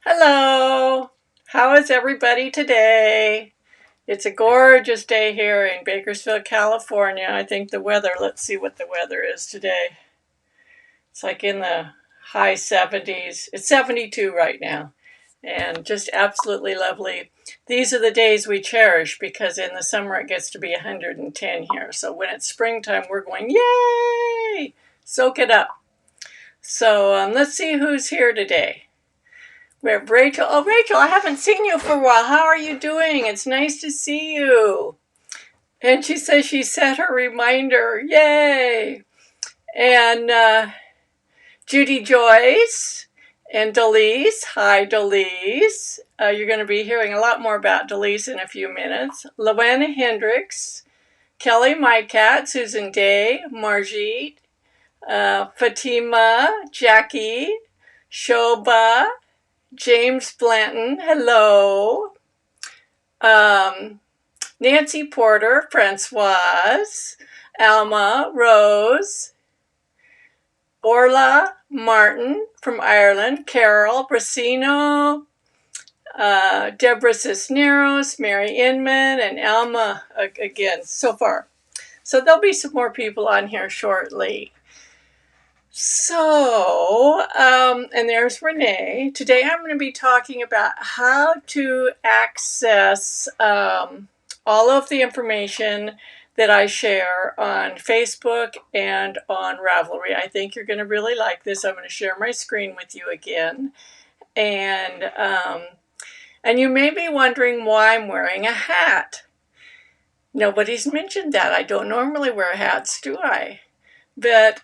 Hello! How is everybody today? It's a gorgeous day here in Bakersfield, California. I think the weather, let's see what the weather is today. It's like in the high 70s. It's 72 right now, and just absolutely lovely. These are the days we cherish because in the summer it gets to be 110 here. So when it's springtime, we're going, yay! Soak it up. So let's see who's here today. We have Rachel. Oh, Rachel, I haven't seen you for a while. How are you doing? It's nice to see you. And she says she set her reminder. Yay! And Judy Joyce and Delise. Hi, Delise. You're going to be hearing a lot more about Delise in a few minutes. Lawana Hendricks, Kelly Mycat, Susan Day, Margit, Fatima, Jackie, Shoba, James Blanton, hello. Nancy Porter, Francoise, Alma, Rose, Orla Martin from Ireland, Carol Brasino, Deborah Cisneros, Mary Inman, and Alma again so far. So there'll be some more people on here shortly. So, and there's Renee. Today I'm going to be talking about how to access all of the information that I share on Facebook and on Ravelry. I think you're going to really like this. I'm going to share my screen with you again. And you may be wondering why I'm wearing a hat. Nobody's mentioned that. I don't normally wear hats, do I? But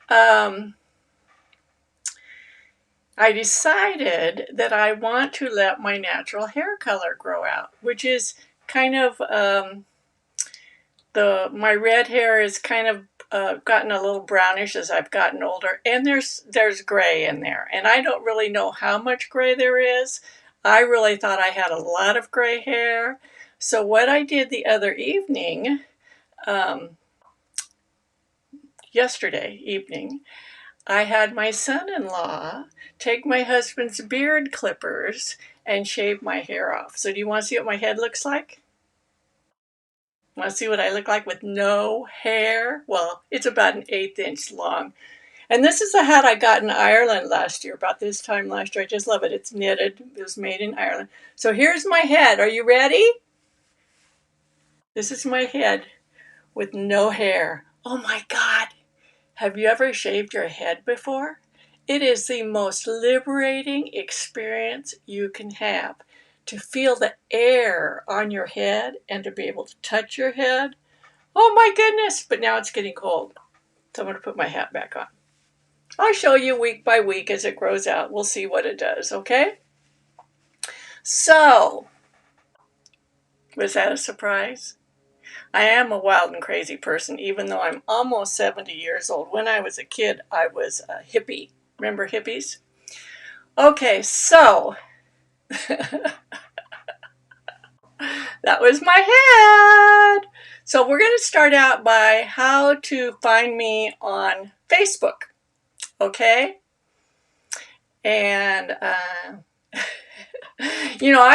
I decided that I want to let my natural hair color grow out, which is kind of my red hair is kind of gotten a little brownish as I've gotten older, and there's gray in there, and I don't really know how much gray there is. I really thought I had a lot of gray hair. So what I did the other evening, yesterday evening, I had my son-in-law take my husband's beard clippers and shave my hair off. So do you want to see what my head looks like? Want to see what I look like with no hair? Well, it's about an 1/8 inch long. And this is a hat I got in Ireland last year, about this time last year. I just love it. It's knitted. It was made in Ireland. So here's my head. Are you ready? This is my head with no hair. Oh my God. Have you ever shaved your head before? It is the most liberating experience you can have. To feel the air on your head and to be able to touch your head. Oh my goodness, but now it's getting cold. So I'm going to put my hat back on. I'll show you week by week as it grows out. We'll see what it does, okay? So, was that a surprise? I am a wild and crazy person, even though I'm almost 70 years old. When I was a kid, I was a hippie. Remember hippies? Okay, so that was my head. So we're going to start out by how to find me on Facebook. Okay? And, I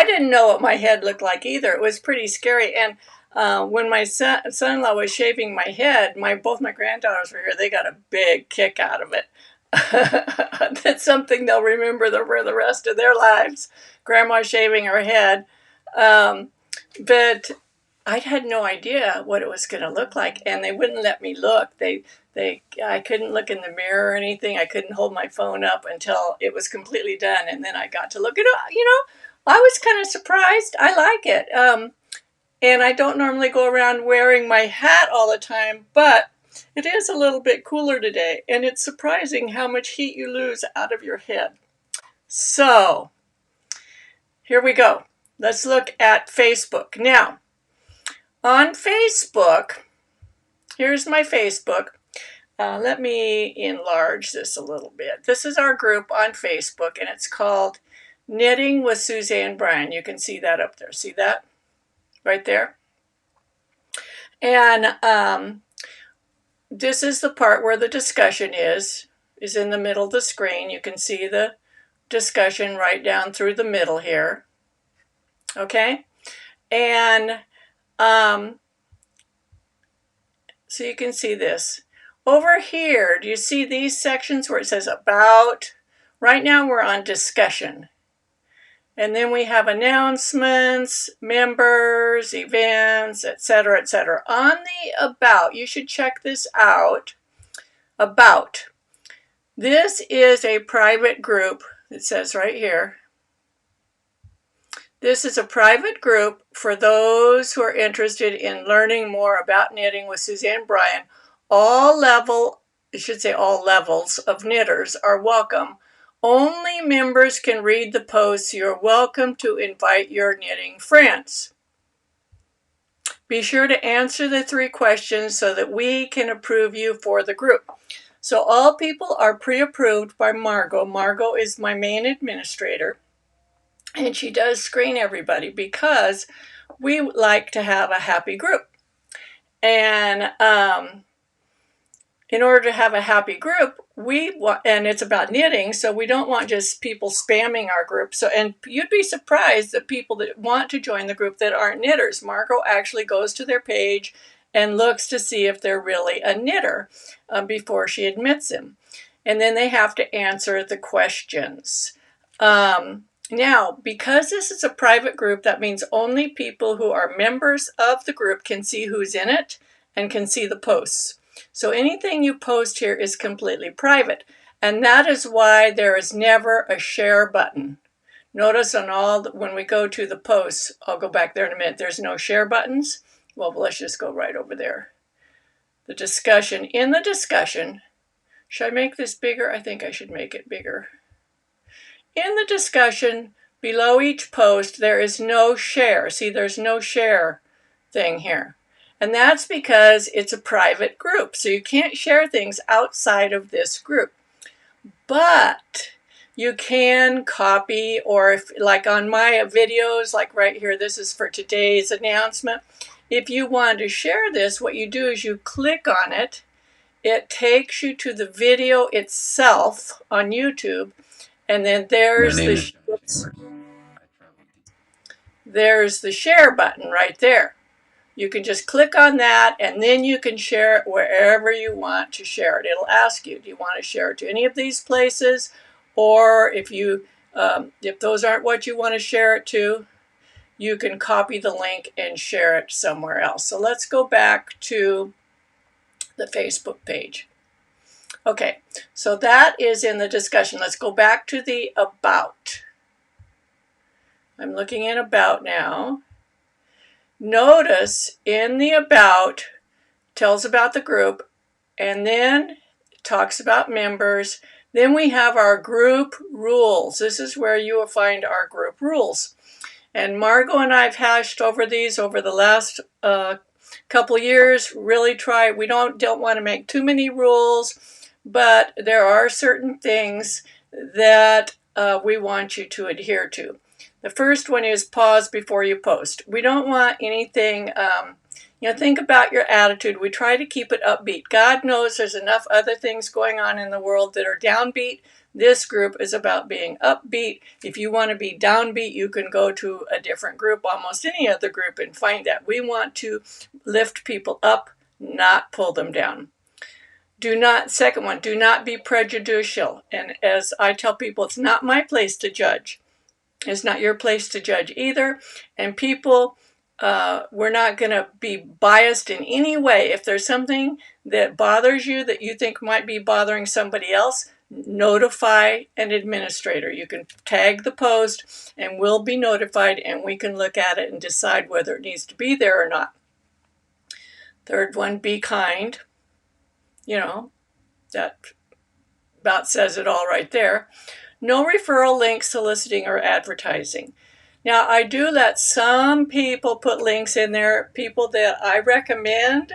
didn't know what my head looked like either. It was pretty scary. And when my son-in-law was shaving my head, both my granddaughters were here. They got a big kick out of it. That's something they'll remember for the rest of their lives. Grandma shaving her head. But I had no idea what it was going to look like, and they wouldn't let me look. I couldn't look in the mirror or anything. I couldn't hold my phone up until it was completely done, and then I got to look at it. I was kind of surprised. I like it. And I don't normally go around wearing my hat all the time, but it is a little bit cooler today, and it's surprising how much heat you lose out of your head. So, here we go. Let's look at Facebook. Now, on Facebook, here's my Facebook. Let me enlarge this a little bit. This is our group on Facebook, and it's called Knitting with Suzanne Bryan. You can see that up there. See that? Right there. And this is the part where the discussion is in the middle of the screen. You can see the discussion right down through the middle here. Okay? And so you can see this. Over here, do you see these sections where it says about? Right now we're on discussion. And then we have announcements, members, events, etc., etc. On the about, you should check this out. About. This is a private group, it says right here. This is a private group for those who are interested in learning more about knitting with Suzanne Bryan. All levels of knitters are welcome. Only members can read the posts. You're welcome to invite your knitting friends. Be sure to answer the 3 questions so that we can approve you for the group. So all people are pre-approved by Margot. Margot is my main administrator. And she does screen everybody because we like to have a happy group. And in order to have a happy group, and it's about knitting, so we don't want just people spamming our group. And you'd be surprised that people that want to join the group that aren't knitters. Margot actually goes to their page and looks to see if they're really a knitter before she admits them. And then they have to answer the questions. Now, because this is a private group, that means only people who are members of the group can see who's in it and can see the posts. So anything you post here is completely private. And that is why there is never a share button. Notice when we go to the posts, I'll go back there in a minute, there's no share buttons. Well, let's just go right over there. The discussion. In the discussion, should I make this bigger? I think I should make it bigger. In the discussion, below each post, there is no share. See, there's no share thing here. And that's because it's a private group. So you can't share things outside of this group. But you can copy, or if, like on my videos, like right here, this is for today's announcement. If you want to share this, what you do is you click on it. It takes you to the video itself on YouTube. And then there's the share button right there. You can just click on that, and then you can share it wherever you want to share it. It'll ask you, do you want to share it to any of these places? Or if those aren't what you want to share it to, you can copy the link and share it somewhere else. So let's go back to the Facebook page. Okay, so that is in the discussion. Let's go back to the about. I'm looking at about now. Notice in the about, tells about the group, and then talks about members. Then we have our group rules. This is where you will find our group rules. And Margot and I have hashed over these over the last couple years. Really we don't want to make too many rules. But there are certain things that we want you to adhere to. The first one is pause before you post. We don't want anything, think about your attitude. We try to keep it upbeat. God knows there's enough other things going on in the world that are downbeat. This group is about being upbeat. If you want to be downbeat, you can go to a different group, almost any other group, and find that. We want to lift people up, not pull them down. Second one, do not be prejudicial. And as I tell people, it's not my place to judge. It's not your place to judge either. And people, we're not going to be biased in any way. If there's something that bothers you that you think might be bothering somebody else, notify an administrator. You can tag the post and we'll be notified, and we can look at it and decide whether it needs to be there or not. Third one, be kind. That about says it all right there. No referral links, soliciting, or advertising. Now, I do let some people put links in there, people that I recommend,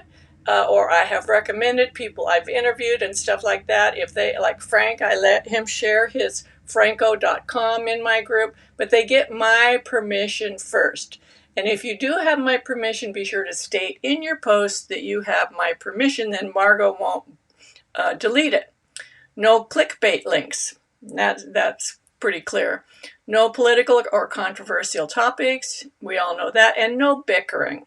or I have recommended, people I've interviewed and stuff like that. If they, like Frank, I let him share his franco.com in my group, but they get my permission first. And if you do have my permission, be sure to state in your post that you have my permission, then Margot won't delete it. No clickbait links. That's pretty clear. No political or controversial topics. We all know that. And no bickering.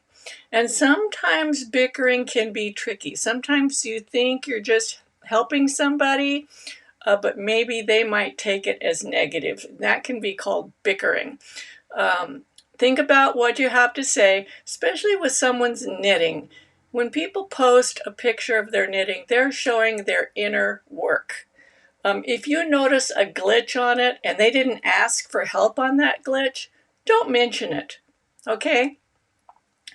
And sometimes bickering can be tricky. Sometimes you think you're just helping somebody, but maybe they might take it as negative. That can be called bickering. Think about what you have to say, especially with someone's knitting. When people post a picture of their knitting, they're showing their inner work. If you notice a glitch on it and they didn't ask for help on that glitch, don't mention it, okay?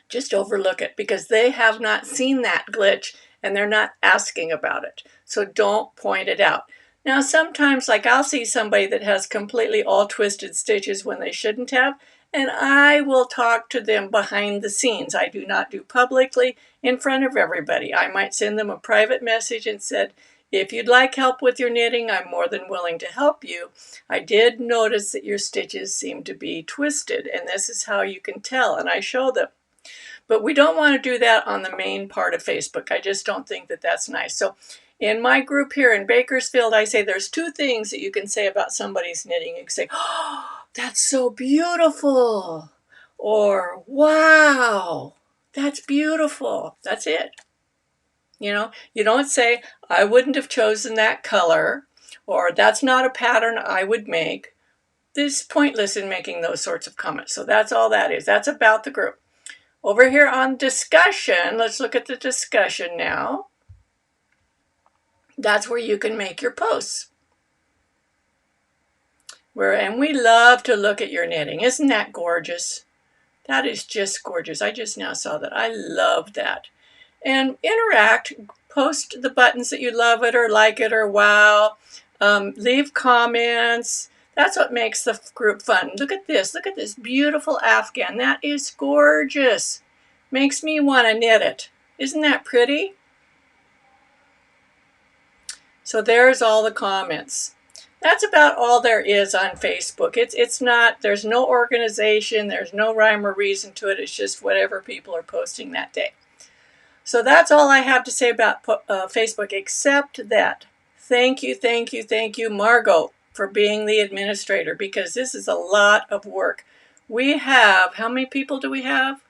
Just overlook it because they have not seen that glitch and they're not asking about it. So don't point it out. Now, sometimes, like I'll see somebody that has completely all twisted stitches when they shouldn't have, and I will talk to them behind the scenes. I do not do publicly in front of everybody. I might send them a private message and said, if you'd like help with your knitting, I'm more than willing to help you. I did notice that your stitches seem to be twisted, and this is how you can tell, and I show them. But we don't want to do that on the main part of Facebook. I just don't think that that's nice. So in my group here in Bakersfield, I say there's two things that you can say about somebody's knitting. You can say, oh, that's so beautiful. Or, wow, that's beautiful. That's it. You know, you don't say, I wouldn't have chosen that color, or that's not a pattern I would make. It's pointless in making those sorts of comments. So that's all that is. That's about the group. Over here on discussion, let's look at the discussion now. That's where you can make your posts. And we love to look at your knitting. Isn't that gorgeous? That is just gorgeous. I just now saw that. I love that. And interact. Post the buttons that you love it or like it or wow. Leave comments. That's what makes the group fun. Look at this. Look at this beautiful Afghan. That is gorgeous. Makes me want to knit it. Isn't that pretty? So there's all the comments. That's about all there is on Facebook. It's not, there's no organization, there's no rhyme or reason to it. It's just whatever people are posting that day. So that's all I have to say about Facebook, except that thank you, Margot, for being the administrator, because this is a lot of work. We have, how many people do we have?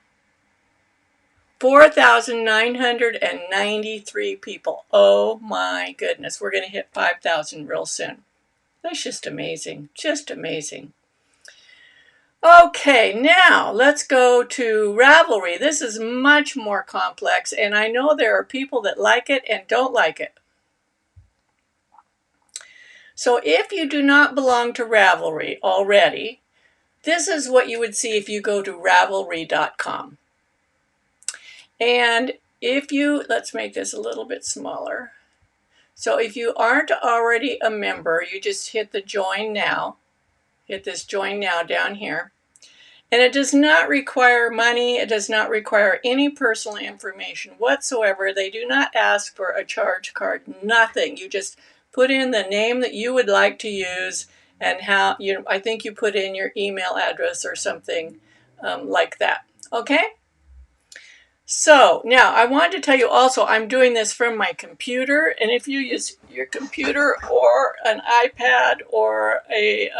4,993 people. Oh my goodness, we're going to hit 5,000 real soon. That's just amazing, just amazing. Okay, now let's go to Ravelry. This is much more complex, and I know there are people that like it and don't like it. So if you do not belong to Ravelry already, this is what you would see if you go to Ravelry.com. And if you, let's make this a little bit smaller. So if you aren't already a member, you just hit the join now. Hit this join now down here. And it does not require money. It does not require any personal information whatsoever. They do not ask for a charge card, nothing. You just put in the name that you would like to use and how, I think you put in your email address or something like that. Okay? So now I wanted to tell you also, I'm doing this from my computer, and if you use your computer or an iPad or a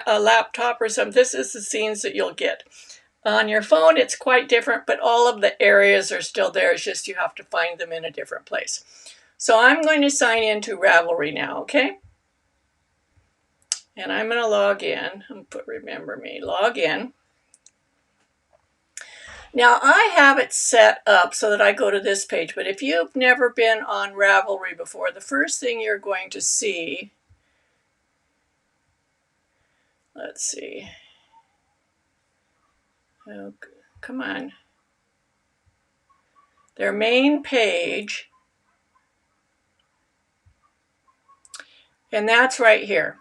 laptop or something, this is the scenes that you'll get. On your phone, it's quite different, but all of the areas are still there. It's just you have to find them in a different place. So I'm going to sign into Ravelry now, okay? And I'm going to log in. I'm put remember me, log in. Now, I have it set up so that I go to this page, but if you've never been on Ravelry before, the first thing you're going to see, let's see, oh, come on, their main page, and that's right here.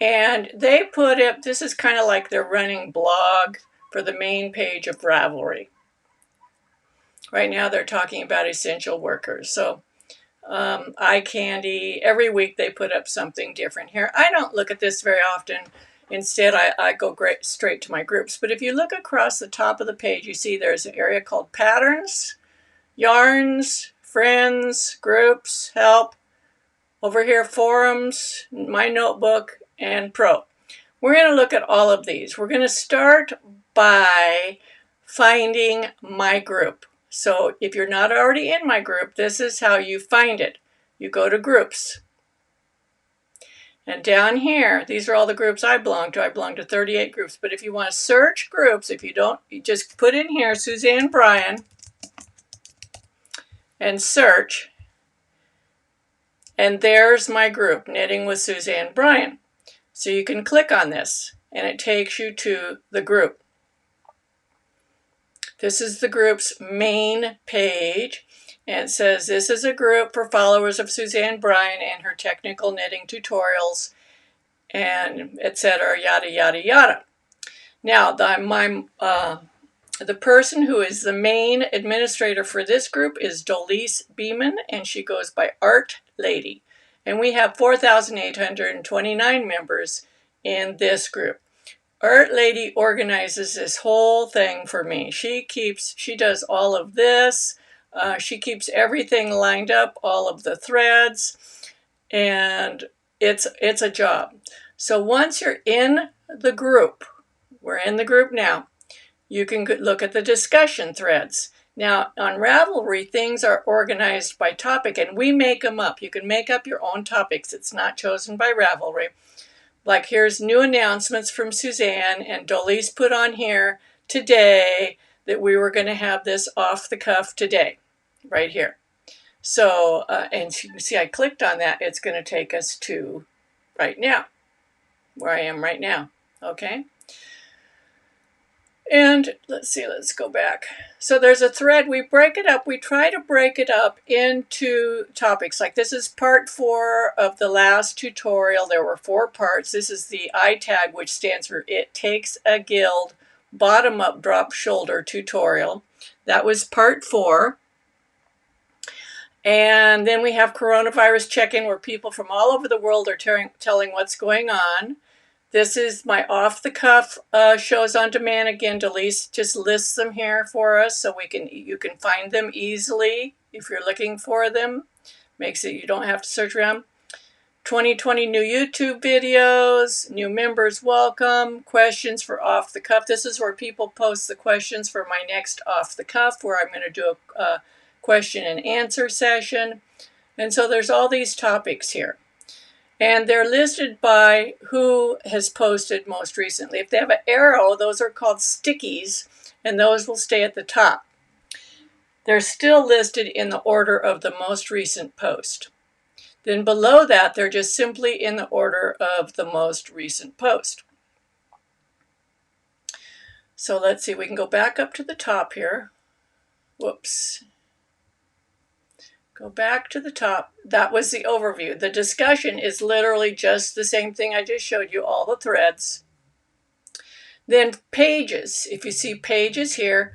And they put it, this is kind of like their running blog for the main page of Ravelry. Right now they're talking about essential workers. So eye candy, every week they put up something different here. I don't look at this very often. Instead, I go straight to my groups. But if you look across the top of the page, you see there's an area called Patterns, Yarns, Friends, Groups, Help, Over here, forums, my notebook, and pro. We're going to look at all of these. We're going to start by finding my group. So if you're not already in my group, this is how you find it. You go to groups. And down here, these are all the groups I belong to. I belong to 38 groups. But if you want to search groups, if you don't, you just put in here Suzanne Bryan and search. And there's my group, Knitting with Suzanne Bryan. So you can click on this and it takes you to the group. This is the group's main page, and it says this is a group for followers of Suzanne Bryan and her technical knitting tutorials, and etc. Yada yada yada. Now, the person who is the main administrator for this group is Dolise Beeman, and she goes by Art Lady. And we have 4,829 members in this group. Art Lady organizes this whole thing for me. She does all of this. She keeps everything lined up, all of the threads, and it's a job. So once you're in the group, we're in the group now, you can look at the discussion threads. Now, on Ravelry, things are organized by topic, and we make them up. You can make up your own topics. It's not chosen by Ravelry. Like here's new announcements from Suzanne, and Dolise put on here today that we were going to have this off the cuff today, right here. So, and you can see I clicked on that. It's going to take us to right now, where I am right now, okay? And let's go back. So there's a thread, we break it up, we try to break it up into topics. Like this is part 4 of the last tutorial. There were 4 parts. This is the I tag, which stands for It Takes a Guild Bottom Up Drop Shoulder tutorial. That was part 4. And then we have coronavirus check-in, where people from all over the world are telling what's going on. This is my off-the-cuff shows on demand. Again, Dolise just lists them here for us, so you can find them easily if you're looking for them. Makes it you don't have to search around. 2020 new YouTube videos, new members welcome, questions for off-the-cuff. This is where people post the questions for my next off-the-cuff, where I'm going to do a question and answer session. And so there's all these topics here. And they're listed by who has posted most recently. If they have an arrow, those are called stickies, and those will stay at the top. They're still listed in the order of the most recent post. Then below that, they're just simply in the order of the most recent post. So let's see, we can go back up to the top here. Whoops. Go back to the top. That was the overview. The discussion is literally just the same thing I just showed you, all the threads. Then pages. If you see pages here,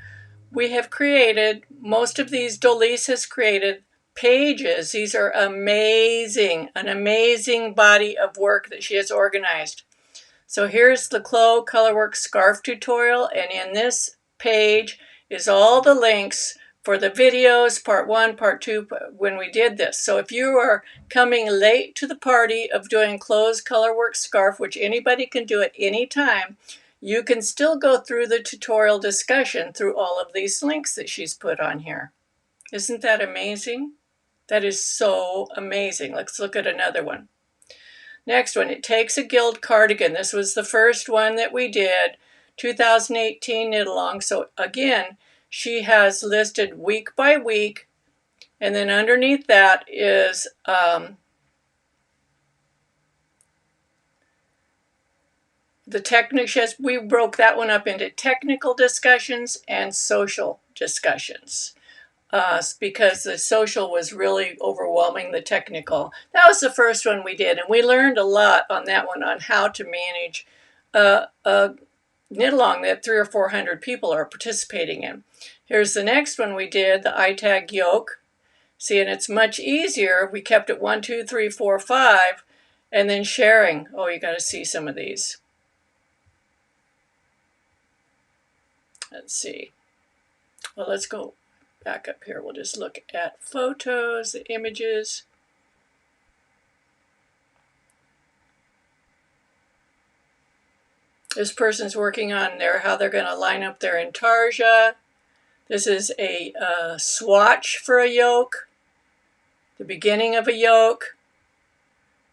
we have created, most of these Dolise has created pages. These are amazing, an amazing body of work that she has organized. So here's the Clo Colorwork Scarf tutorial, and in this page is all the links for the videos, part 1, part 2, when we did this. So if you are coming late to the party of doing Clo's Colorwork Scarf, which anybody can do at any time, you can still go through the tutorial discussion through all of these links that she's put on here. Isn't that amazing? That is so amazing. Let's look at another one. Next one, It Takes a Guild Cardigan. This was the first one that we did, 2018 knit along. So again, she has listed week by week, and then underneath that is the technical. We broke that one up into technical discussions and social discussions because the social was really overwhelming the technical. That was the first one we did, and we learned a lot on that one on how to manage knit along that 300 or 400 people are participating in. Here's the next one we did, the I-tag yoke. See, and it's much easier. We kept it 1, 2, 3, 4, 5, and then sharing. Oh, you got to see some of these. Let's see. Well, let's go back up here. We'll just look at photos, the images. This person's working on how they're going to line up their intarsia. This is a swatch for a yoke, the beginning of a yoke,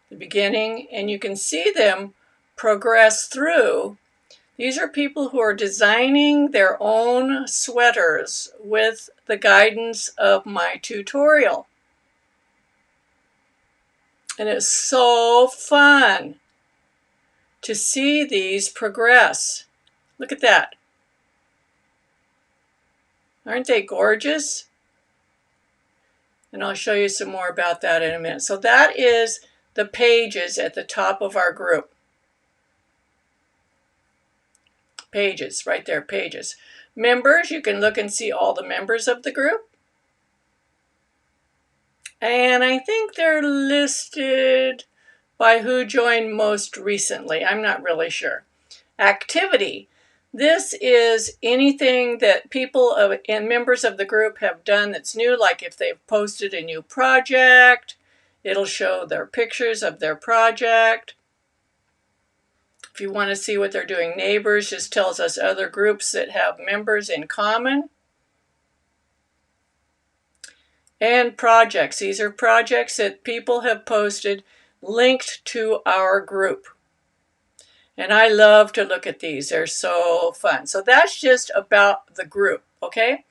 the beginning, and you can see them progress through. These are people who are designing their own sweaters with the guidance of my tutorial. And it's so fun to see these progress. Look at that. Aren't they gorgeous? And I'll show you some more about that in a minute. So that is the pages at the top of our group. Pages, right there, pages. Members, you can look and see all the members of the group. And I think they're listed by who joined most recently. I'm not really sure. Activity. This is anything that people and members of the group have done that's new, like if they've posted a new project, it'll show their pictures of their project. If you want to see what they're doing, neighbors just tells us other groups that have members in common. And projects. These are projects that people have posted linked to our group. And I love to look at these. They're so fun. So that's just about the group, okay?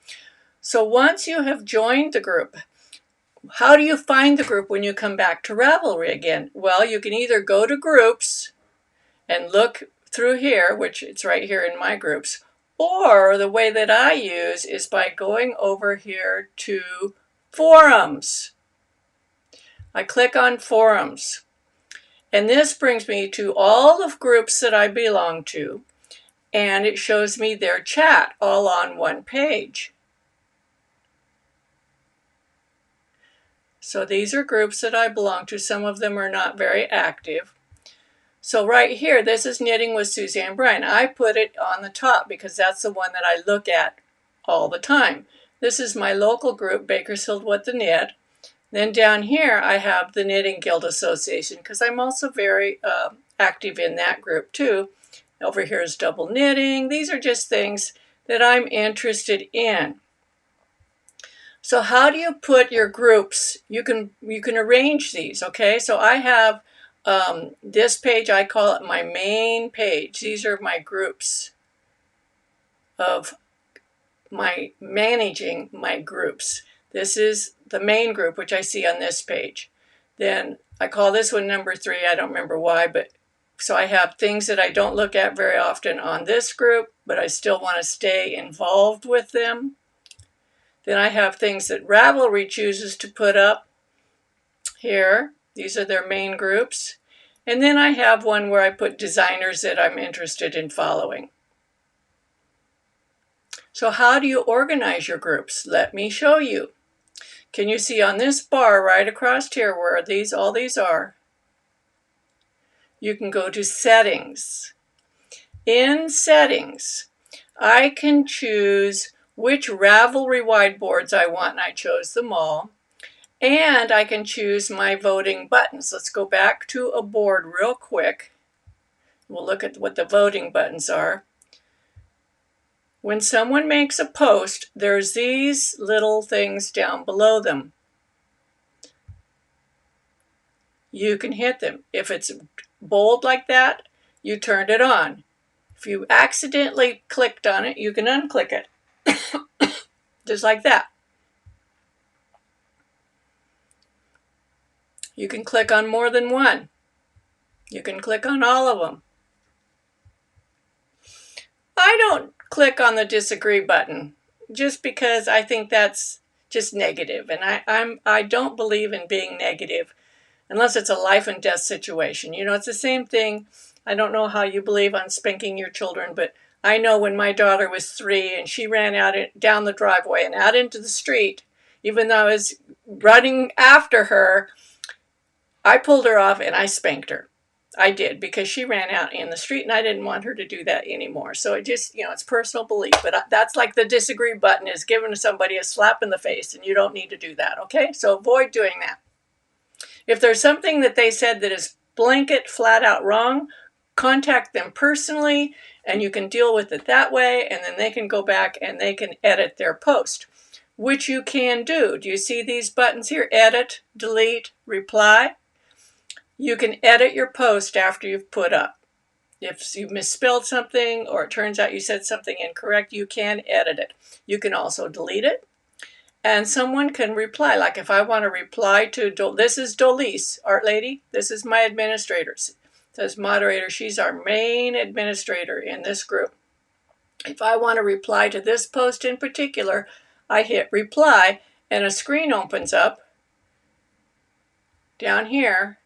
So once you have joined the group, how do you find the group when you come back to Ravelry again? Well, you can either go to groups and look through here, which it's right here in my groups, or the way that I use is by going over here to forums. I click on forums. And this brings me to all of groups that I belong to, and it shows me their chat all on one page. So these are groups that I belong to. Some of them are not very active. So right here, this is Knitting with Suzanne Bryan. I put it on the top because that's the one that I look at all the time. This is my local group, Bakersfield What the Knit. Then down here, I have the Knitting Guild Association because I'm also very active in that group too. Over here is double knitting. These are just things that I'm interested in. So how do you put your groups? You can arrange these, okay? So I have this page, I call it my main page. These are my groups of managing my groups. This is the main group, which I see on this page. Then I call this one number 3. I don't remember why, but so I have things that I don't look at very often on this group, but I still want to stay involved with them. Then I have things that Ravelry chooses to put up here. These are their main groups. And then I have one where I put designers that I'm interested in following. So how do you organize your groups? Let me show you. Can you see on this bar right across here where all these are? You can go to settings. In settings, I can choose which Ravelry whiteboards I want, and I chose them all. And I can choose my voting buttons. Let's go back to a board real quick. We'll look at what the voting buttons are. When someone makes a post, there's these little things down below them. You can hit them. If it's bold like that, you turned it on. If you accidentally clicked on it, you can unclick it. Just like that. You can click on more than one. You can click on all of them. I don't click on the disagree button just because I think that's just negative, and I don't believe in being negative unless it's a life and death situation. You know, it's the same thing. I don't know how you believe on spanking your children, but I know when my daughter was 3 and she ran out down the driveway and out into the street, even though I was running after her, I pulled her off and I spanked her. I did, because she ran out in the street and I didn't want her to do that anymore. So it just, you know, it's personal belief. But that's like the disagree button is giving somebody a slap in the face, and you don't need to do that, okay? So avoid doing that. If there's something that they said that is blanket, flat out wrong, contact them personally, and you can deal with it that way, and then they can go back and they can edit their post, which you can do. Do you see these buttons here? Edit, delete, reply. You can edit your post after you've put up. If you misspelled something or it turns out you said something incorrect, you can edit it. You can also delete it. And someone can reply. Like if I want to reply to, this is Dolise, art lady. This is my administrator. It says moderator. She's our main administrator in this group. If I want to reply to this post in particular, I hit reply and a screen opens up down here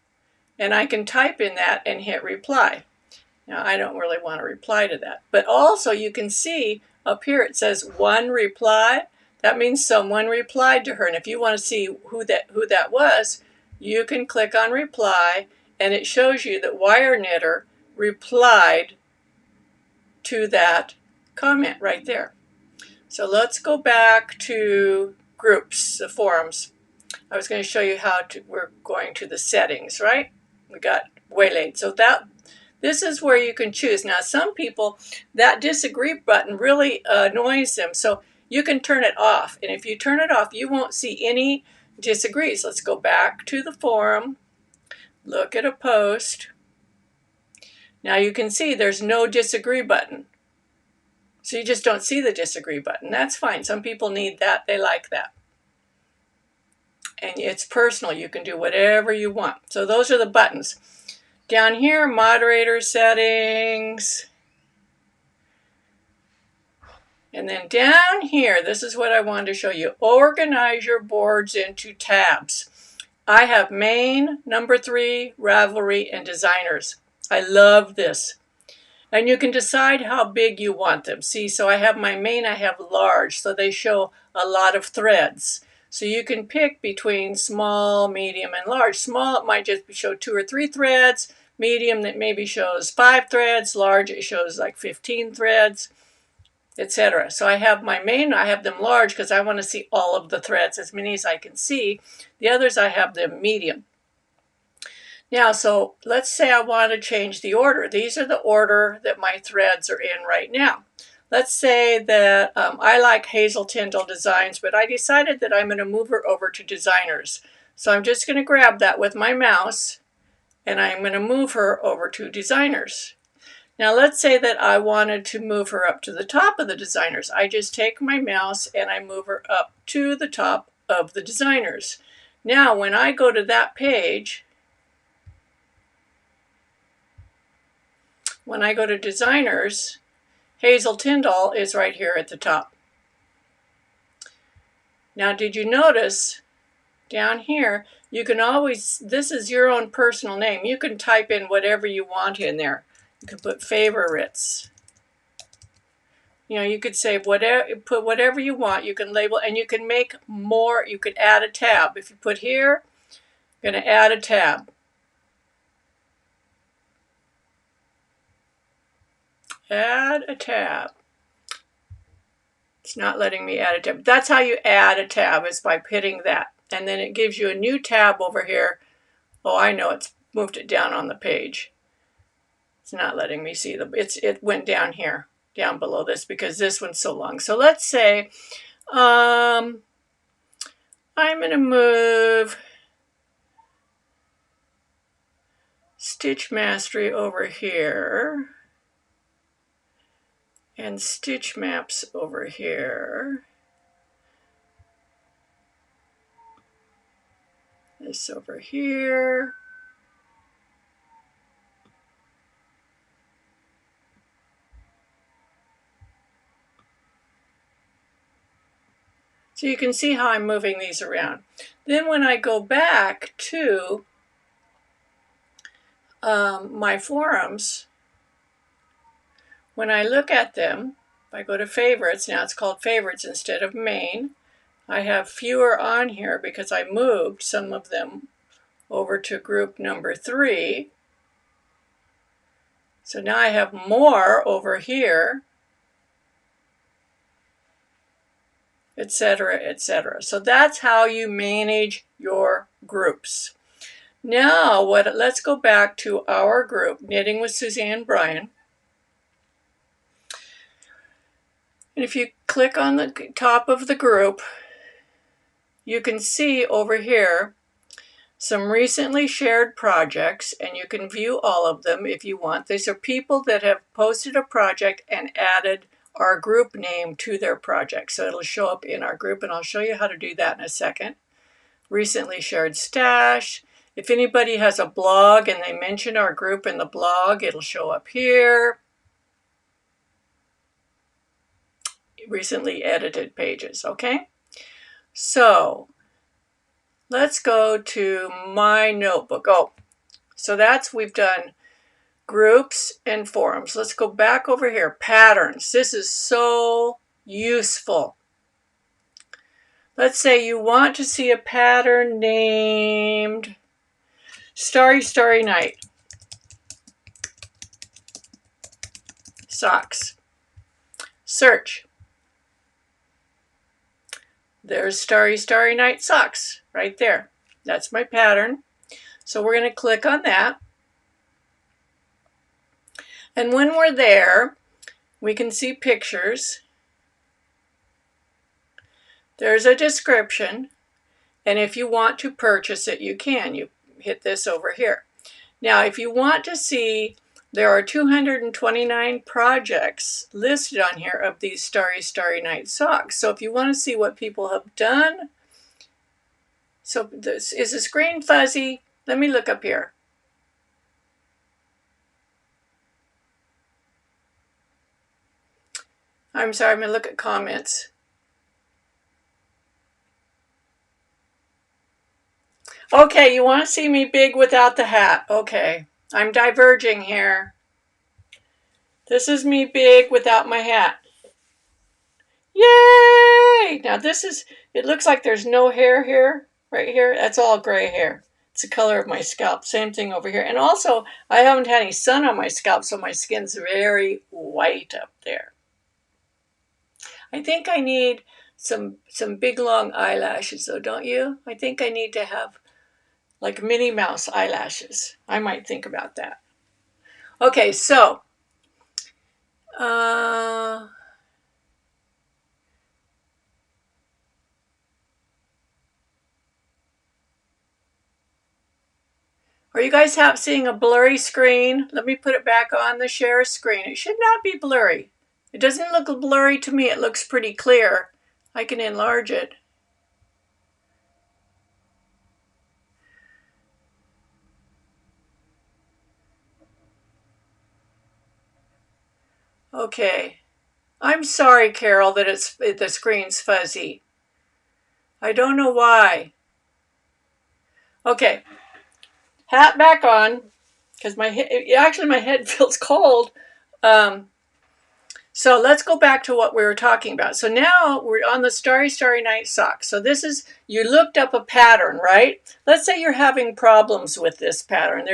and I can type in that and hit reply. Now I don't really want to reply to that. But also you can see up here it says one reply. That means someone replied to her. And if you want to see who that was, you can click on reply and it shows you that Wire Knitter replied to that comment right there. So let's go back to groups, the forums. I was going to show you how we're going to the settings, right? We got waylaid. So this is where you can choose. Now some people, that disagree button really annoys them. So you can turn it off. And if you turn it off, you won't see any disagrees. Let's go back to the forum. Look at a post. Now you can see there's no disagree button. So you just don't see the disagree button. That's fine. Some people need that. They like that. And it's personal. You can do whatever you want. So those are the buttons. Down here, moderator settings. And then down here, this is what I wanted to show you. Organize your boards into tabs. I have main, number 3, Ravelry, and designers. I love this. And you can decide how big you want them. See, so I have my main, I have large, so they show a lot of threads. So you can pick between small, medium, and large. Small, it might just show 2 or 3 threads. Medium, that maybe shows 5 threads. Large, it shows like 15 threads, etc. So I have my main, I have them large because I want to see all of the threads, as many as I can see. The others, I have them medium. Now, so let's say I want to change the order. These are the order that my threads are in right now. Let's say that I like Hazel Tyndall Designs, but I decided that I'm going to move her over to Designers. So I'm just going to grab that with my mouse, and I'm going to move her over to Designers. Now let's say that I wanted to move her up to the top of the Designers. I just take my mouse and I move her up to the top of the Designers. Now when I go to that page, when I go to Designers, Hazel Tyndall is right here at the top. Now did you notice down here, you can always, this is your own personal name. You can type in whatever you want in there. You can put favorites. You know, you could say whatever, put whatever you want. You can label, and you can make more. You could add a tab. If you put here, I'm going to add a tab. Add a tab. It's not letting me add a tab. That's how you add a tab, is by hitting that. And then it gives you a new tab over here. Oh, I know, it's moved it down on the page. It's not letting me see it went down here, down below this, because this one's so long. So let's say I'm going to move Stitch Mastery over here and Stitch Maps over here. This over here. So you can see how I'm moving these around. Then when I go back to my forums, when I look at them, if I go to favorites, now it's called favorites instead of main. I have fewer on here because I moved some of them over to group number 3. So now I have more over here, etc., etc. So that's how you manage your groups. Now, let's go back to our group, Knitting with Suzanne Bryan. And if you click on the top of the group, you can see over here some recently shared projects, and you can view all of them if you want. These are people that have posted a project and added our group name to their project. So it'll show up in our group, and I'll show you how to do that in a second. Recently shared stash. If anybody has a blog and they mention our group in the blog, it'll show up here. Recently edited pages, okay? So let's go to my notebook. Oh, so we've done groups and forums. Let's go back over here. Patterns. This is so useful. Let's say you want to see a pattern named Starry Starry Night socks. Search. There's Starry Starry Night socks right there. That's my pattern. So we're going to click on that. And when we're there, we can see pictures. There's a description, and if you want to purchase it, you can. You hit this over here. Now, if you want to see, there are 229 projects listed on here of these Starry Starry Night socks. So if you want to see what people have done, so is the screen fuzzy? Let me look up here. I'm sorry, I'm going to look at comments. Okay, you want to see me big without the hat. Okay, I'm diverging here. This is me big without my hat. Yay! Now it looks like there's no hair here, right here. That's all gray hair. It's the color of my scalp. Same thing over here. And also, I haven't had any sun on my scalp, so my skin's very white up there. I think I need some big long eyelashes though, don't you? I think I need to have like Minnie Mouse eyelashes. I might think about that. Okay, so are you guys seeing a blurry screen? Let me put it back on the share screen. It should not be blurry. It doesn't look blurry to me. It looks pretty clear. I can enlarge it. Okay. I'm sorry, Carol, that the screen's fuzzy. I don't know why. Okay. Hat back on, because my head feels cold. So let's go back to what we were talking about. So now we're on the Starry Starry Night socks. So this is, you looked up a pattern, right? Let's say you're having problems with this pattern.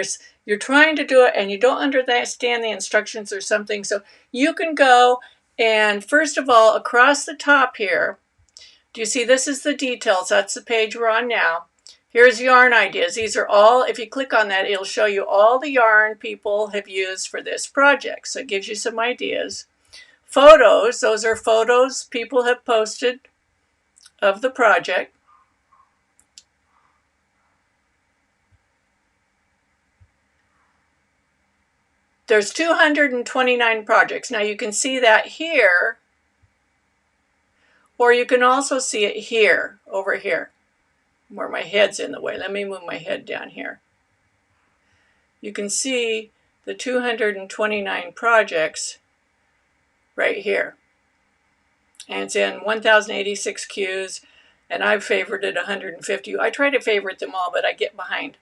You're trying to do it and you don't understand the instructions or something. So you can go and first of all, across the top here, do you see this is the details? That's the page we're on now. Here's yarn ideas. These are all, if you click on that, it'll show you all the yarn people have used for this project. So it gives you some ideas. Photos, those are photos people have posted of the project. There's 229 projects. Now you can see that here, or you can also see it here, over here, where my head's in the way. Let me move my head down here. You can see the 229 projects right here. And it's in 1086 cues, and I've favorited 150. I try to favorite them all, but I get behind.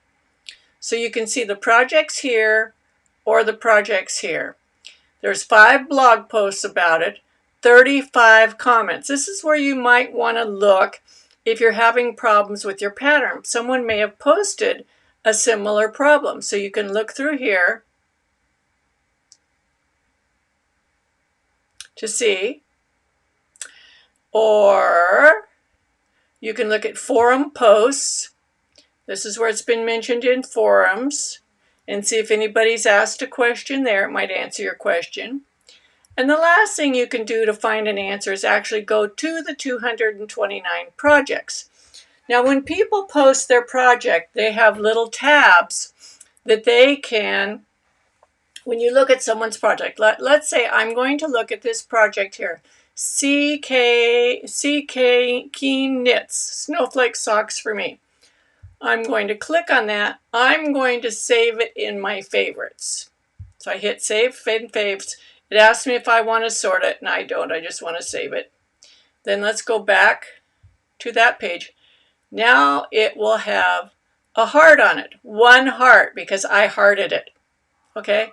So you can see the projects here or the projects here. There's 5 blog posts about it, 35 comments. This is where you might want to look if you're having problems with your pattern. Someone may have posted a similar problem. So you can look through here to see, or you can look at forum posts. This is where it's been mentioned in forums. And see if anybody's asked a question there. It might answer your question. And the last thing you can do to find an answer is actually go to the 229 projects. Now, when people post their project, they have little tabs that they can, when you look at someone's project, let's say I'm going to look at this project here, CK Keen Knits, Snowflake Socks for Me. I'm going to click on that. I'm going to save it in my favorites. So I hit save and faves. It asks me if I want to sort it, and I don't. I just want to save it. Then let's go back to that page. Now it will have a heart on it. One heart, because I hearted it. Okay?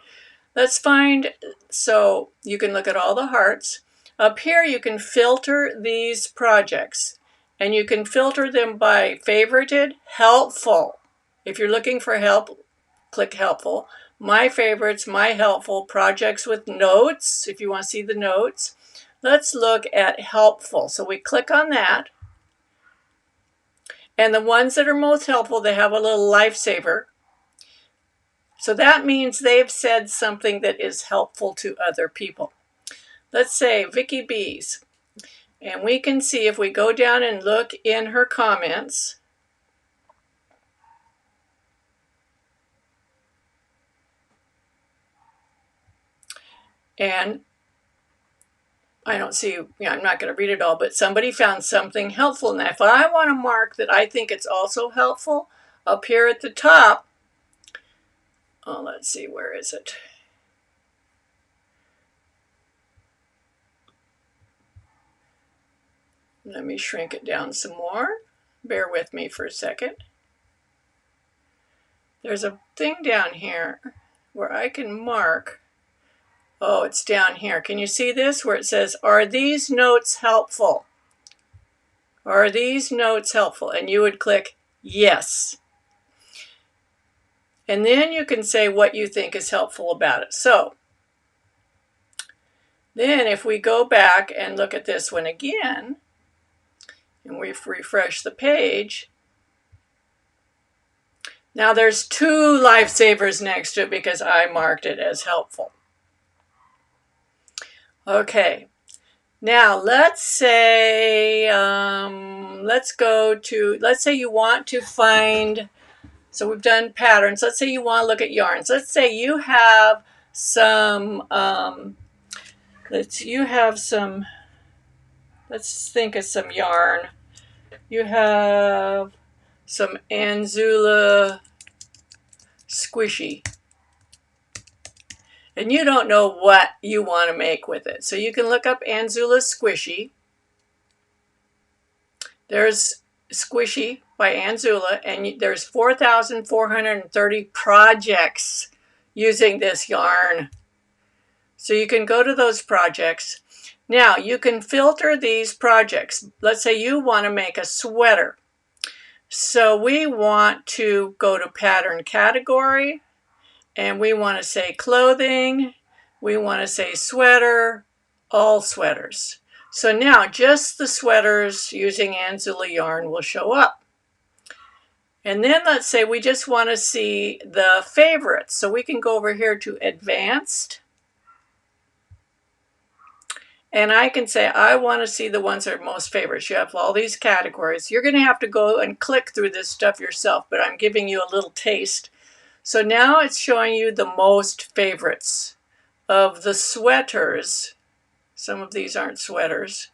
Let's find, so you can look at all the hearts. Up here you can filter these projects. And you can filter them by favorited, helpful. If you're looking for help, click helpful. My favorites, my helpful, projects with notes, if you want to see the notes. Let's look at helpful. So we click on that. And the ones that are most helpful, they have a little lifesaver. So that means they've said something that is helpful to other people. Let's say Vicky B's. And we can see if we go down and look in her comments. And I don't see, I'm not going to read it all, but somebody found something helpful in that. If I want to mark that I think it's also helpful, up here at the top, oh, let's see, where is it? Let me shrink it down some more. Bear with me for a second. There's a thing down here where I can mark. Oh, it's down here. Can you see this where it says, are these notes helpful? Are these notes helpful? And you would click yes. And then you can say what you think is helpful about it. So then if we go back and look at this one again, and we refresh the page, now there's 2 lifesavers next to it because I marked it as helpful. Okay, now let's say, let's say you want to find, so we've done patterns. Let's say you want to look at yarns. Let's say you have some, let's think of some yarn. You have some Anzula squishy. And you don't know what you want to make with it. So you can look up Anzula squishy. There's squishy by Anzula, and there's 4,430 projects using this yarn. So you can go to those projects. Now you can filter these projects. Let's say you want to make a sweater. So we want to go to pattern category, and we want to say clothing. We want to say sweater, all sweaters. So now just the sweaters using Anzula yarn will show up. And then let's say we just want to see the favorites. So we can go over here to advanced. And I can say, I want to see the ones that are most favorites. You have all these categories. You're going to have to go and click through this stuff yourself, but I'm giving you a little taste. So now it's showing you the most favorites of the sweaters. Some of these aren't sweaters.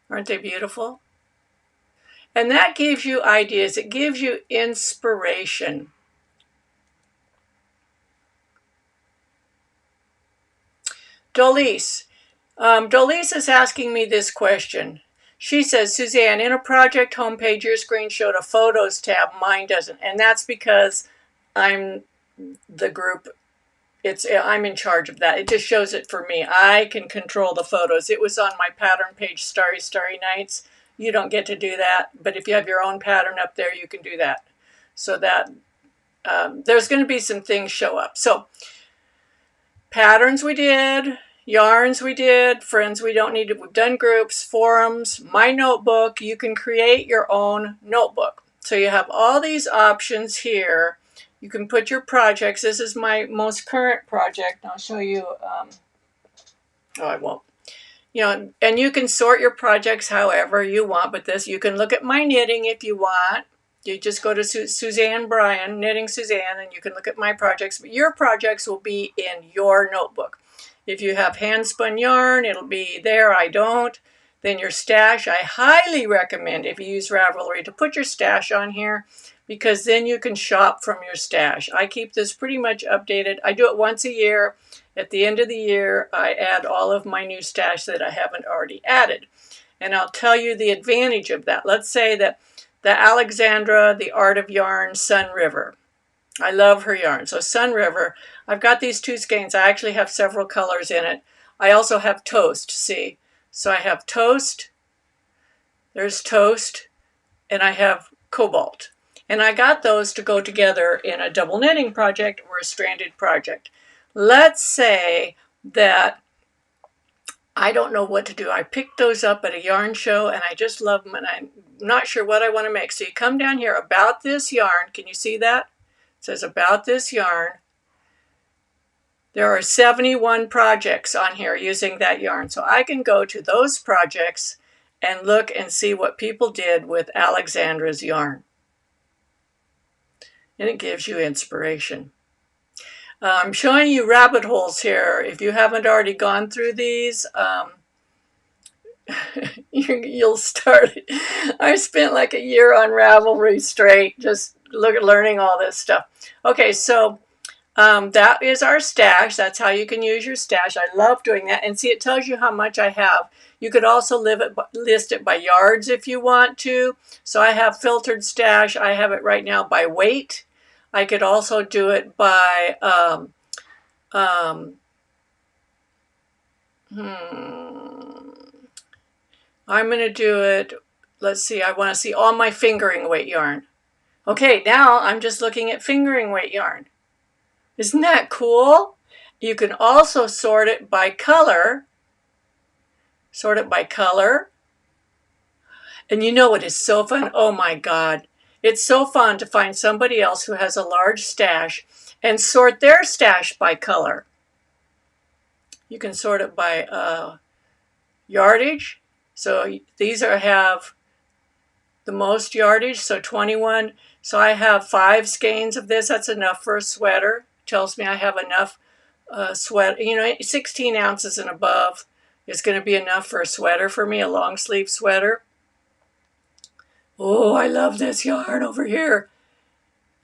Aren't they beautiful? And that gives you ideas. It gives you inspiration. Dolise. Dolise is asking me this question. She says, Suzanne, in a project homepage, your screen showed a photos tab. Mine doesn't. And that's because I'm the group. I'm in charge of that. It just shows it for me. I can control the photos. It was on my pattern page, Starry Starry Nights. You don't get to do that. But if you have your own pattern up there, you can do that. So that there's going to be some things show up. So patterns we did. yarns we did, friends we don't need to, we've done groups, forums, my notebook. You can create your own notebook. So you have all these options here. You can put your projects. This is my most current project. I'll show you. Oh, I won't. You know, and you can sort your projects however you want, but this, you can look at my knitting if you want. You just go to Suzanne Bryan, Knitting Suzanne, and you can look at my projects, but your projects will be in your notebook. If you have hand spun yarn, it'll be there. I don't. Then your stash, I highly recommend if you use Ravelry to put your stash on here, because then you can shop from your stash. I keep this pretty much updated. I do it once a year. At the end of the year, I add all of my new stash that I haven't already added. And I'll tell you the advantage of that. Let's say that the Alexandra, the Art of Yarn, Sun River. I love her yarn. So Sun River, I've got these two skeins. I actually have several colors in it. I also have Toast, see? So I have Toast, there's Toast, and I have Cobalt. And I got those to go together in a double knitting project or a stranded project. Let's say that I don't know what to do. I picked those up at a yarn show and I just love them and I'm not sure what I want to make. So you come down here, about this yarn. Can you see that? It says about this yarn. There are 71 projects on here using that yarn. So I can go to those projects and look and see what people did with Alexandra's yarn. And it gives you inspiration. I'm showing you rabbit holes here. If you haven't already gone through these, you'll start. I spent like a year on Ravelry straight, just learning all this stuff. Okay, so that is our stash. That's how you can use your stash. I love doing that. And see, it tells you how much I have. You could also list it by yards if you want to. So I have filtered stash. I have it right now by weight. I could also do it by, I'm going to do it, let's see, I want to see all my fingering weight yarn. Okay, now I'm just looking at fingering weight yarn. Isn't that cool? You can also sort it by color. Sort it by color. And you know what is so fun? Oh my God. It's so fun to find somebody else who has a large stash and sort their stash by color. You can sort it by yardage. So these have the most yardage, so 21. So I have 5 skeins of this. That's enough for a sweater. Tells me I have enough sweater. You know, 16 ounces and above is going to be enough for a sweater for me, a long sleeve sweater. Oh, I love this yarn over here.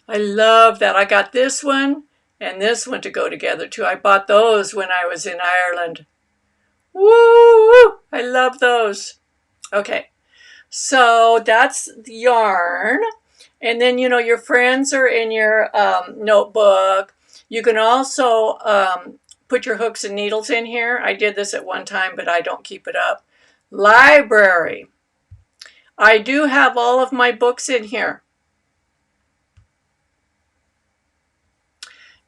I love that. I got this one and this one to go together too. I bought those when I was in Ireland. Woo! I love those. Okay, so that's the yarn. And then, you know, your friends are in your notebook. You can also put your hooks and needles in here. I did this at one time, but I don't keep it up. Library. I do have all of my books in here.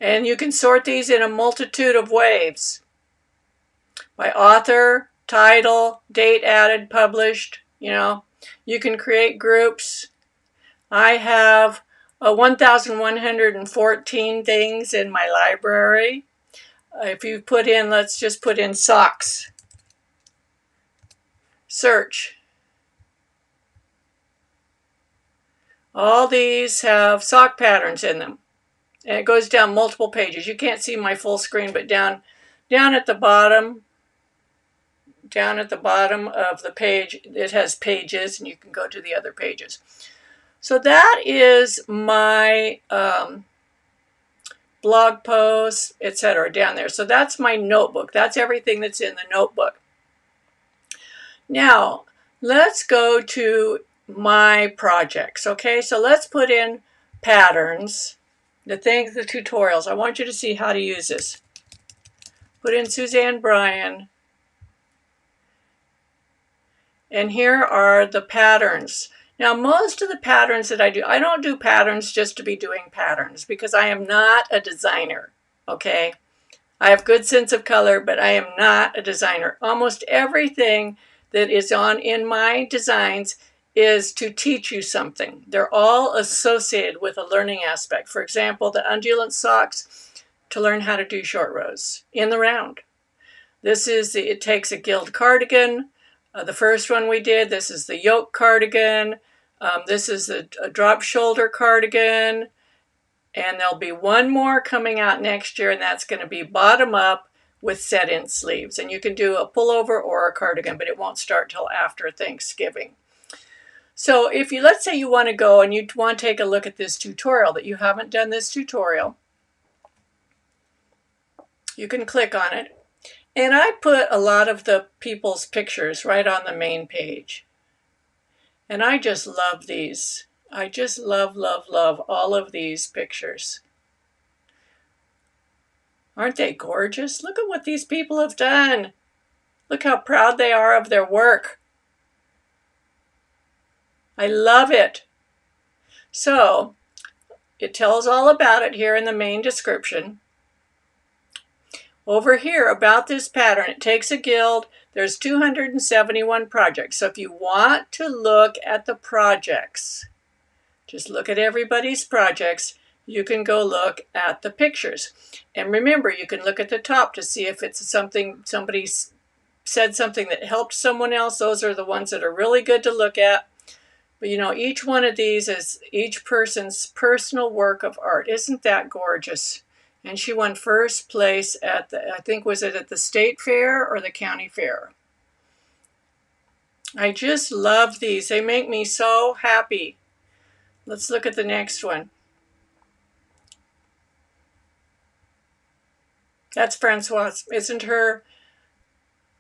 And you can sort these in a multitude of ways. By author, title, date added, published, you know. You can create groups. I have 1,114 things in my library. If you put in, let's just put in socks. Search. All these have sock patterns in them. And it goes down multiple pages. You can't see my full screen, but down at the bottom, of the page, it has pages, and you can go to the other pages. So that is my blog posts, etc. down there. So that's my notebook. That's everything that's in the notebook. Now, let's go to my projects. Okay, so let's put in patterns, the tutorials. I want you to see how to use this. Put in Suzanne Bryan. And here are the patterns. Now, most of the patterns that I don't do patterns just to be doing patterns because I am not a designer, okay? I have good sense of color, but I am not a designer. Almost everything that is in my designs is to teach you something. They're all associated with a learning aspect. For example, the undulant socks, to learn how to do short rows in the round. It takes a gilled cardigan. The first one we did, this is the yoke cardigan. This is a drop shoulder cardigan. And there'll be one more coming out next year, and that's going to be bottom up with set-in sleeves. And you can do a pullover or a cardigan, but it won't start till after Thanksgiving. So if you, let's say you want to go and you want to take a look at this tutorial, that you haven't done this tutorial, you can click on it. And I put a lot of the people's pictures right on the main page. And I just love these. I just love, love, love all of these pictures. Aren't they gorgeous? Look at what these people have done. Look how proud they are of their work. I love it. So it tells all about it here in the main description. Over here about this pattern, it takes a guild. There's 271 projects. So if you want to look at the projects, just look at everybody's projects, you can go look at the pictures. And remember, you can look at the top to see if it's something, somebody said something that helped someone else. Those are the ones that are really good to look at. But you know, each one of these is each person's personal work of art. Isn't that gorgeous? And she won first place at the, I think, was it at the state fair or the county fair? I just love these. They make me so happy. Let's look at the next one. That's Francoise. Isn't her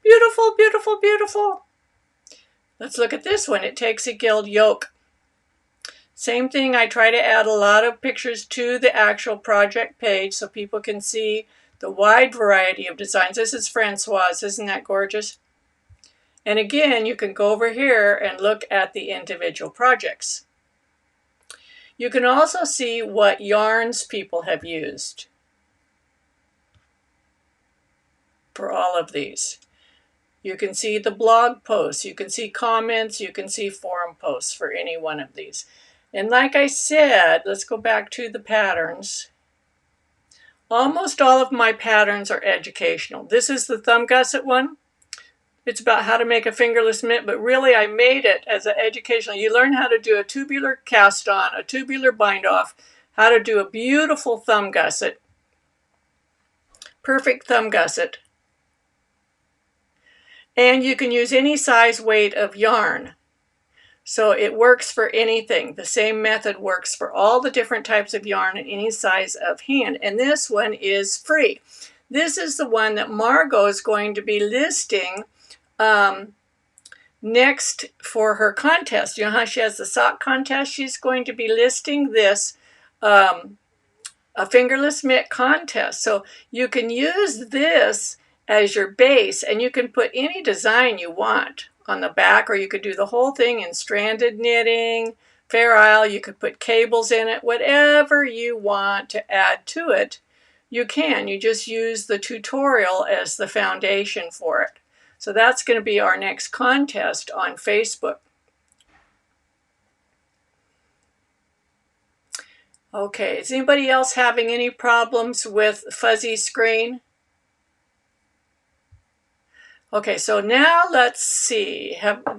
beautiful, beautiful, beautiful? Let's look at this one. It takes a guild yoke. Same thing. I try to add a lot of pictures to the actual project page so people can see the wide variety of designs. This is Francoise. Isn't that gorgeous? And again, you can go over here and look at the individual projects. You can also see what yarns people have used for all of these. You can see the blog posts, you can see comments, you can see forum posts for any one of these. And like I said, let's go back to the patterns. Almost all of my patterns are educational. This is the thumb gusset one. It's about how to make a fingerless mitt, but really I made it as an educational. You learn how to do a tubular cast on, a tubular bind off, how to do a beautiful thumb gusset. Perfect thumb gusset. And you can use any size weight of yarn. So it works for anything. The same method works for all the different types of yarn and any size of hand. And this one is free. This is the one that Margot is going to be listing next for her contest. You know how she has the sock contest? She's going to be listing this a fingerless mitt contest. So you can use this as your base and you can put any design you want on the back, or you could do the whole thing in stranded knitting, Fair Isle. You could put cables in it, whatever you want to add to it, you can. You just use the tutorial as the foundation for it. So that's going to be our next contest on Facebook. Okay, is anybody else having any problems with fuzzy screen? Okay, so now let's see.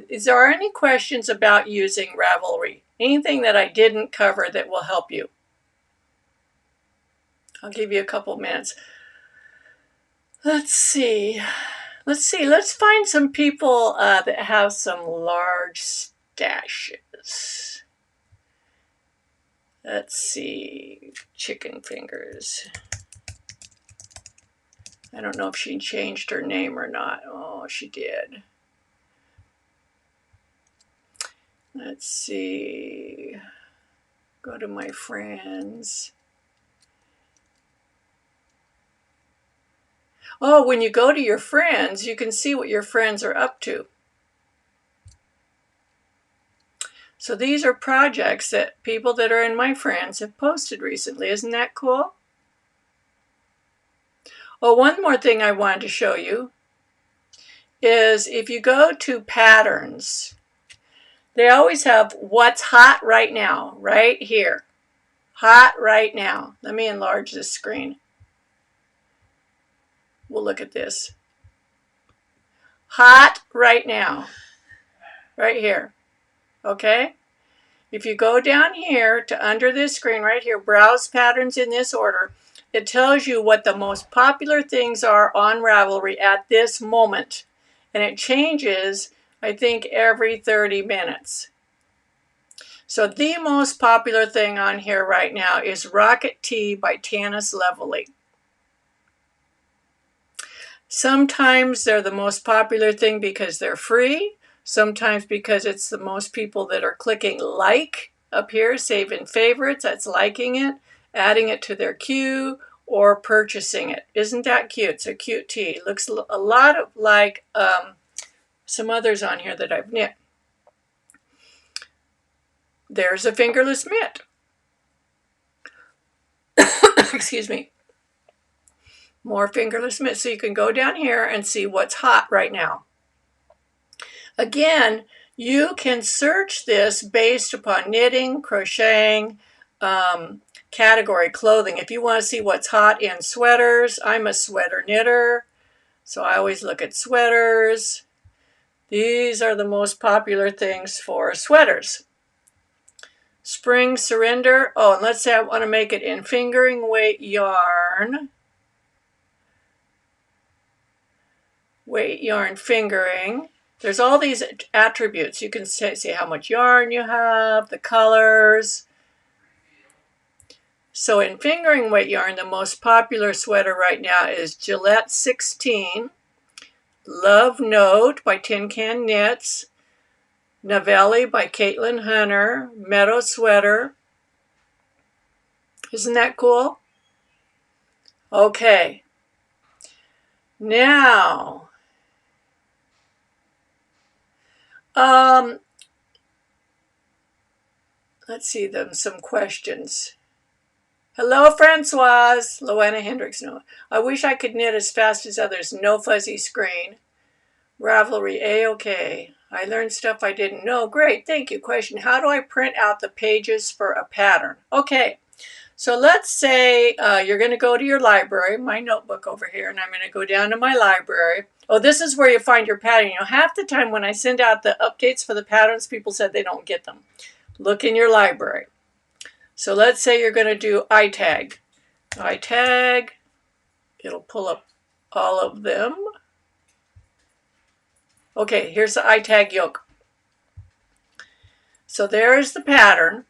Is there any questions about using Ravelry? Anything that I didn't cover that will help you? I'll give you a couple minutes. Let's see. Let's find some people that have some large stashes. Let's see. Chicken fingers. I don't know if she changed her name or not. Oh, she did. Let's see. Go to my friends. Oh, when you go to your friends, you can see what your friends are up to. So these are projects that people that are in my friends have posted recently. Isn't that cool? Oh, one more thing I wanted to show you is if you go to patterns, they always have what's hot right now, right here. Hot right now. Let me enlarge this screen. We'll look at this. Hot right now. Right here. Okay? If you go down here to under this screen right here, browse patterns in this order, it tells you what the most popular things are on Ravelry at this moment. And it changes, I think, every 30 minutes. So the most popular thing on here right now is Rocket Tea by Tanis Levelly. Sometimes they're the most popular thing because they're free. Sometimes because it's the most people that are clicking like up here, save in favorites, that's liking it, adding it to their queue, or purchasing it. Isn't that cute? It's a cute tea. Looks a lot like some others on here that I've knit. There's a fingerless mitt. Excuse me. More fingerless mitts. So you can go down here and see what's hot right now. Again, you can search this based upon knitting, crocheting, category clothing. If you want to see what's hot in sweaters, I'm a sweater knitter, so I always look at sweaters. These are the most popular things for sweaters. Spring surrender. Oh, and let's say I want to make it in fingering weight yarn. Weight yarn fingering. There's all these attributes. You can see how much yarn you have, the colors. So in fingering weight yarn, the most popular sweater right now is Gillette 16, Love Note by Tin Can Knits, Novelli by Caitlin Hunter, Meadow Sweater. Isn't that cool? Okay. Now, let's see some questions. Hello, Francoise. Loanna Hendricks. No, I wish I could knit as fast as others. No fuzzy screen. Ravelry, A-OK. I learned stuff I didn't know. Great, thank you. Question, how do I print out the pages for a pattern? Okay, so let's say you're going to go to your library, my notebook over here, and I'm going to go down to my library. Oh, this is where you find your pattern. You know, half the time when I send out the updates for the patterns, people said they don't get them. Look in your library. So let's say you're going to do iTag. iTag, it'll pull up all of them. Okay, here's the iTag yoke. So there's the pattern.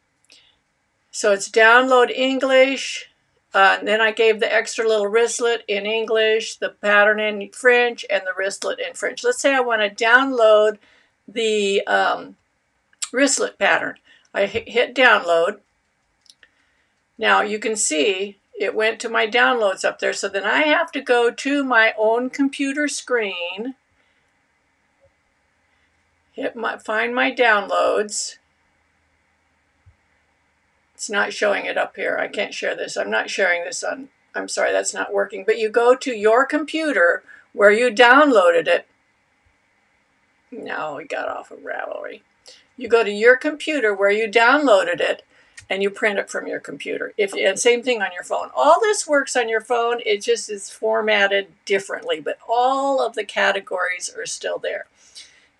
So it's download English. Then I gave the extra little wristlet in English, the pattern in French, and the wristlet in French. Let's say I want to download the wristlet pattern. I hit download. Now you can see it went to my downloads up there. So then I have to go to my own computer screen, find my downloads. It's not showing it up here. I can't share this. I'm not sharing this on, I'm sorry, that's not working. But you go to your computer where you downloaded it. No, we got off of Ravelry. You go to your computer where you downloaded it and you print it from your computer. And same thing on your phone. All this works on your phone. It just is formatted differently, but all of the categories are still there.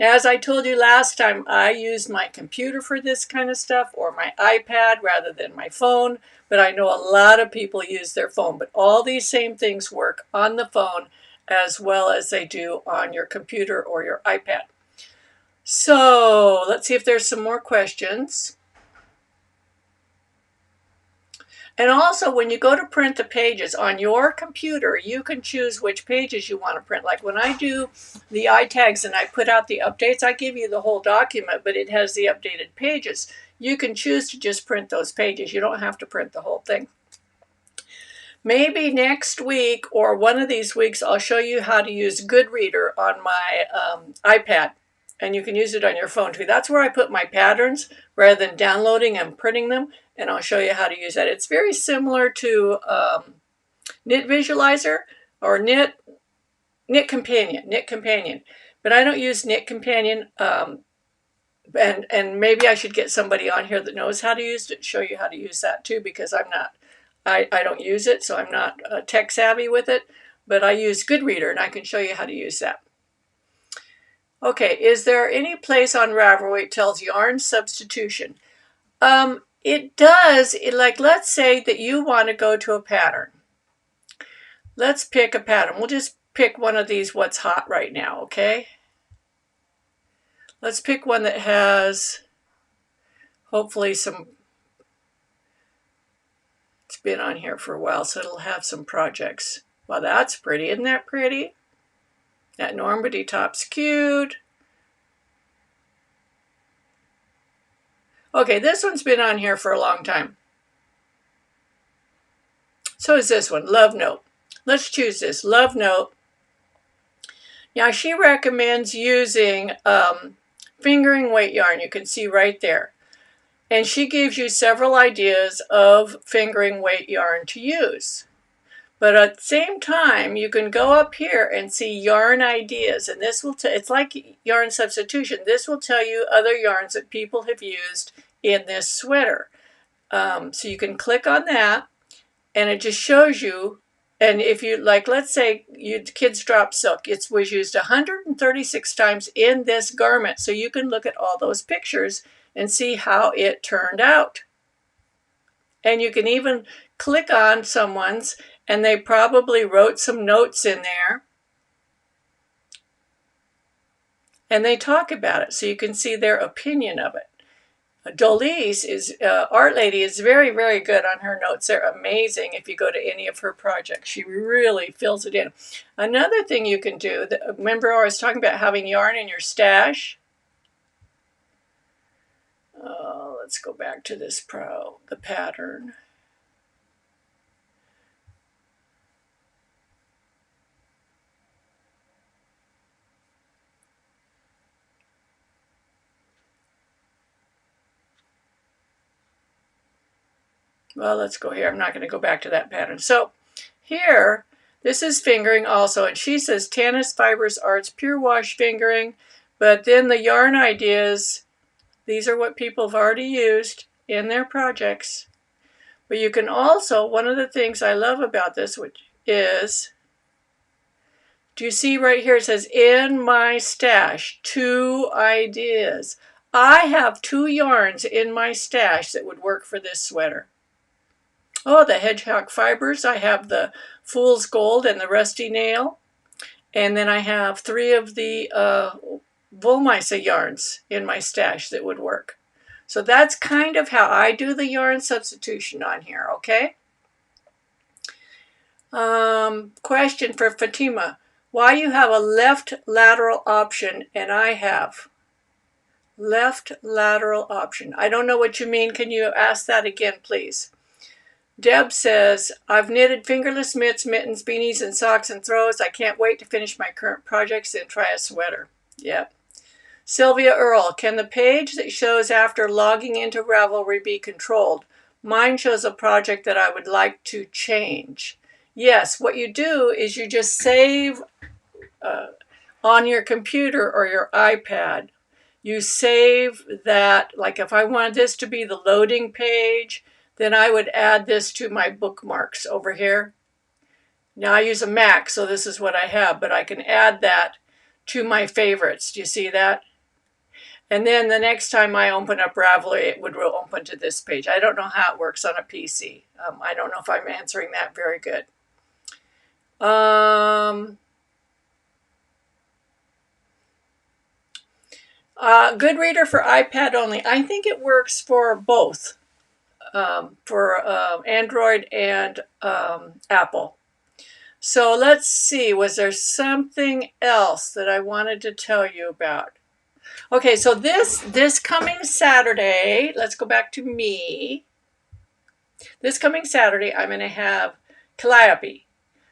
Now, as I told you last time, I use my computer for this kind of stuff or my iPad rather than my phone, but I know a lot of people use their phone. But all these same things work on the phone as well as they do on your computer or your iPad. So let's see if there's some more questions. And also, when you go to print the pages on your computer, you can choose which pages you want to print. Like when I do the iTags and I put out the updates, I give you the whole document, but it has the updated pages. You can choose to just print those pages. You don't have to print the whole thing. Maybe next week or one of these weeks, I'll show you how to use Goodreader on my iPad. And you can use it on your phone too. That's where I put my patterns rather than downloading and printing them. And I'll show you how to use that. It's very similar to Knit Visualizer, or Knit Companion. But I don't use Knit Companion. And maybe I should get somebody on here that knows how to use it, show you how to use that too, because I don't use it, so I'm not tech savvy with it, but I use Goodreader and I can show you how to use that. Okay, is there any place on Ravelry it tells yarn substitution? It does. Like, let's say that you want to go to a pattern. Let's pick a pattern. We'll just pick one of these what's hot right now, okay? Let's pick one that has hopefully some, it's been on here for a while, so it'll have some projects. Well, that's pretty. Isn't that pretty? That Normandy top's cute. Okay, this one's been on here for a long time. So is this one, Love Note. Let's choose this, Love Note. Now she recommends using fingering weight yarn. You can see right there. And she gives you several ideas of fingering weight yarn to use. But at the same time, you can go up here and see yarn ideas. And this will it's like yarn substitution. This will tell you other yarns that people have used in this sweater. So you can click on that and it just shows you. And if you like, let's say kids drop silk, it was used 136 times in this garment. So you can look at all those pictures and see how it turned out. And you can even click on someone's and they probably wrote some notes in there. And they talk about it so you can see their opinion of it. Dolise is Art Lady is very, very good on her notes. They're amazing if you go to any of her projects. She really fills it in. Another thing you can do, remember I was talking about having yarn in your stash? Let's go back to this the pattern. Well, let's go here. I'm not going to go back to that pattern. So here, this is fingering also, and she says Tanis Fibers Arts Pure Wash Fingering, but then the yarn ideas, these are what people have already used in their projects. But you can also, one of the things I love about this, which is, do you see right here, it says, in my stash, 2 ideas. I have 2 yarns in my stash that would work for this sweater. Oh, the Hedgehog Fibers. I have the Fool's Gold and the Rusty Nail. And then I have 3 of the Wollmeise yarns in my stash that would work. So that's kind of how I do the yarn substitution on here, okay? Question for Fatima. Why you have a left lateral option and I have left lateral option? I don't know what you mean. Can you ask that again, please? Deb says, I've knitted fingerless mitts, mittens, beanies, and socks and throws. I can't wait to finish my current projects and try a sweater. Yep. Sylvia Earle, can the page that shows after logging into Ravelry be controlled? Mine shows a project that I would like to change. Yes, what you do is you just save on your computer or your iPad. You save that, like if I wanted this to be the loading page, then I would add this to my bookmarks over here. Now I use a Mac, so this is what I have, but I can add that to my favorites. Do you see that? And then the next time I open up Ravelry, it would open to this page. I don't know how it works on a PC. I don't know if I'm answering that very good. Goodreader for iPad only. I think it works for both. For Android and Apple. So let's see, was there something else that I wanted to tell you about? Okay, so this coming Saturday, let's go back to me. This coming Saturday, I'm going to have Calliope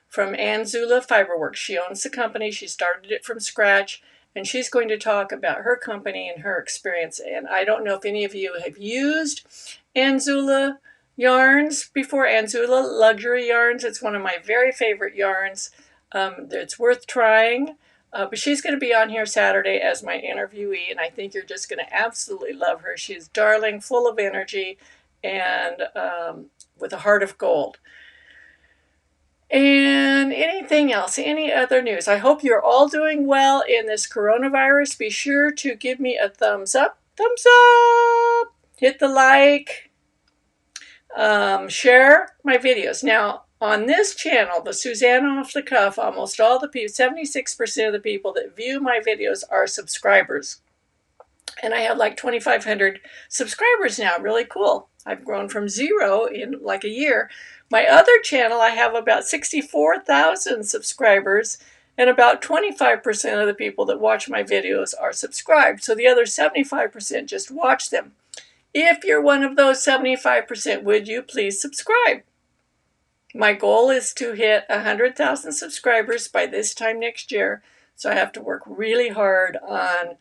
from Anzula Fiberworks. She owns the company. She started it from scratch. And she's going to talk about her company and her experience. And I don't know if any of you have used Anzula yarns before. Anzula Luxury Yarns. It's one of my very favorite yarns. It's worth trying. But she's going to be on here Saturday as my interviewee, and I think you're just going to absolutely love her. She's darling, full of energy, and with a heart of gold. And anything else, any other news? I hope you're all doing well in this coronavirus. Be sure to give me a thumbs up. Thumbs up! Hit the like. Share my videos. Now, on this channel, the Suzanne Off the Cuff, almost all the people, 76% of the people that view my videos are subscribers. And I have like 2,500 subscribers now. Really cool. I've grown from 0 in like a year. My other channel, I have about 64,000 subscribers, and about 25% of the people that watch my videos are subscribed. So the other 75% just watch them. If you're one of those 75%, would you please subscribe? My goal is to hit 100,000 subscribers by this time next year. So I have to work really hard on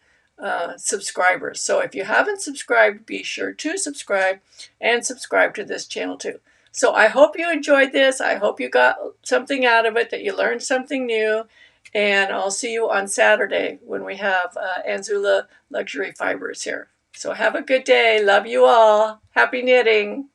subscribers. So if you haven't subscribed, be sure to subscribe and subscribe to this channel too. So I hope you enjoyed this. I hope you got something out of it, that you learned something new. And I'll see you on Saturday when we have Anzula Luxury Fibers here. So have a good day. Love you all. Happy knitting.